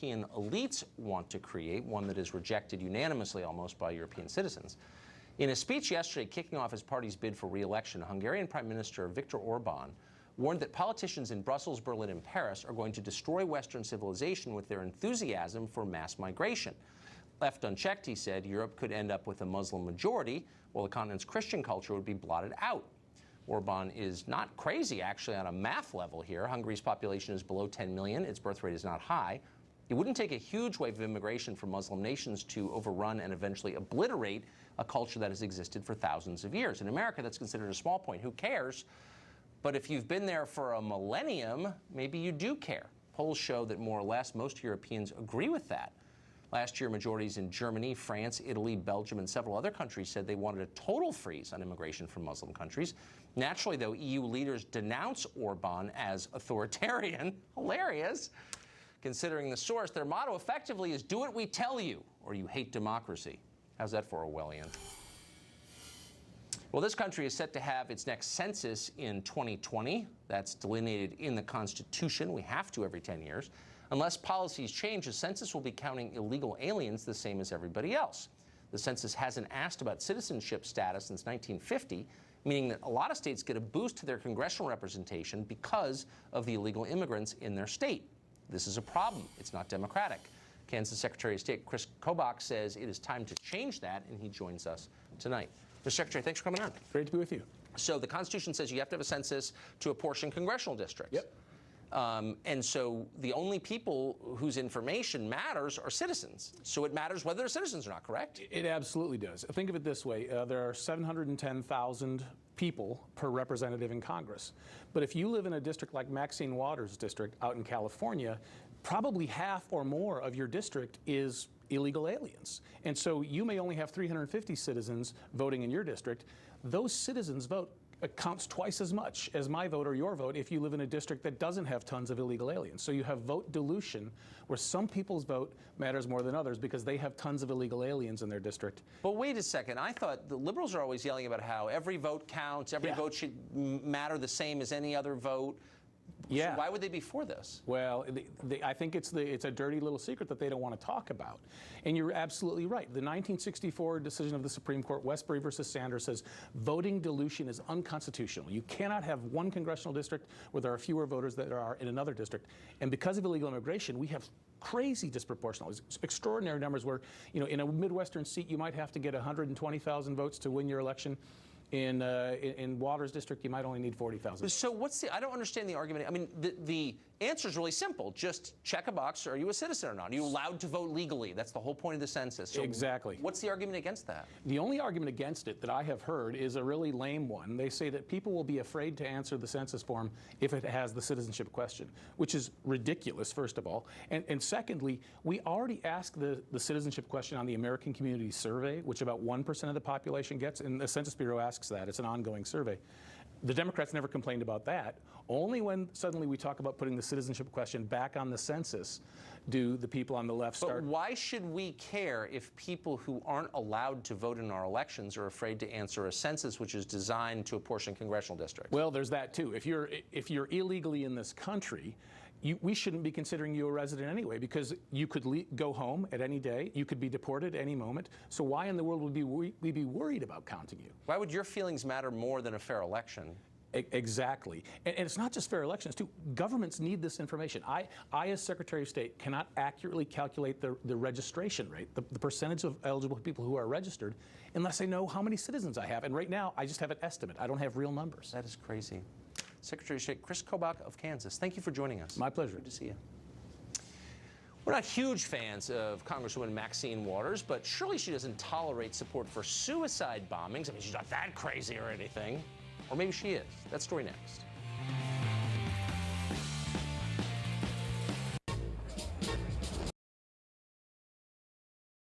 European elites want to create, one that is rejected unanimously almost by European citizens. In a speech yesterday kicking off his party's bid for re-election, Hungarian Prime Minister Viktor Orban warned that politicians in Brussels, Berlin, and Paris are going to destroy Western civilization with their enthusiasm for mass migration. Left unchecked, he said, Europe could end up with a Muslim majority, while the continent's Christian culture would be blotted out. Orban is not crazy, actually, on a math level here. Hungary's population is below 10 million. Its birth rate is not high. It wouldn't take a huge wave of immigration from Muslim nations to overrun and eventually obliterate a culture that has existed for thousands of years. In America, that's considered a small point. Who cares? But if you've been there for a millennium, maybe you do care. Polls show that more or less most Europeans agree with that. Last year, majorities in Germany, France, Italy, Belgium, and several other countries said they wanted a total freeze on immigration from Muslim countries. Naturally, though, EU leaders denounce Orban as authoritarian. Hilarious. Considering the source, their motto effectively is, do what we tell you, or you hate democracy. How's that for Orwellian? Well, this country is set to have its next census in 2020. That's delineated in the Constitution. We have to every 10 years. Unless policies change, the census will be counting illegal aliens the same as everybody else. The census hasn't asked about citizenship status since 1950, meaning that a lot of states get a boost to their congressional representation because of the illegal immigrants in their state. This is a problem. It's not democratic. Kansas Secretary of State Chris Kobach says it is time to change that, and he joins us tonight. Mr. Secretary, thanks for coming on. Great to be with you. So the Constitution says you have to have a census to apportion congressional districts. Yep. And so the only people whose information matters are citizens. So it matters whether they're citizens or not, correct? It absolutely does. Think of it this way. There are 710,000 people per representative in Congress. But if you live in a district like Maxine Waters' district out in California, probably half or more of your district is illegal aliens. And so you may only have 350 citizens voting in your district. Those citizens' vote counts twice as much as my vote or your vote if you live in a district that doesn't have tons of illegal aliens. So you have vote dilution, where some people's vote matters more than others because they have tons of illegal aliens in their district. But wait a second. I thought the liberals are always yelling about how every vote counts, every vote should matter the same as any other vote. Yeah. So why would they be for this? Well, I think it's a dirty little secret that they don't want to talk about. And you're absolutely right. The 1964 decision of the Supreme Court, Westbury versus Sanders, says voting dilution is unconstitutional. You cannot have one congressional district where there are fewer voters than there are in another district. And because of illegal immigration, we have crazy disproportional, extraordinary numbers where, in a Midwestern seat, you might have to get 120,000 votes to win your election. In Waters District, you might only need 40,000. So I don't understand the argument. I mean, the answer is really simple. Just check a box. Are you a citizen or not? Are you allowed to vote legally? That's the whole point of the census. So exactly. What's the argument against that? The only argument against it that I have heard is a really lame one. They say that people will be afraid to answer the census form if it has the citizenship question, which is ridiculous, first of all. And secondly, we already asked the citizenship question on the American Community Survey, which about 1% of the population gets, and the Census Bureau asks that. It's an ongoing survey. The Democrats never complained about that. Only when suddenly we talk about putting the citizenship question back on the census do the people on the left start. But why should we care if people who aren't allowed to vote in our elections are afraid to answer a census which is designed to apportion congressional districts? Well, there's that too. If you're illegally in this country, we shouldn't be considering you a resident anyway, because you could go home at any day. You could be deported at any moment. So why in the world would we be worried about counting you? Why would your feelings matter more than a fair election? Exactly. And it's not just fair elections, too. Governments need this information. I as Secretary of State, cannot accurately calculate the registration rate, the percentage of eligible people who are registered, unless I know how many citizens I have. And right now, I just have an estimate. I don't have real numbers. That is crazy. Secretary of State Chris Kobach of Kansas, thank you for joining us. My pleasure. Good to see you. We're not huge fans of Congresswoman Maxine Waters, but surely she doesn't tolerate support for suicide bombings. I mean, she's not that crazy or anything. Or maybe she is. That story next.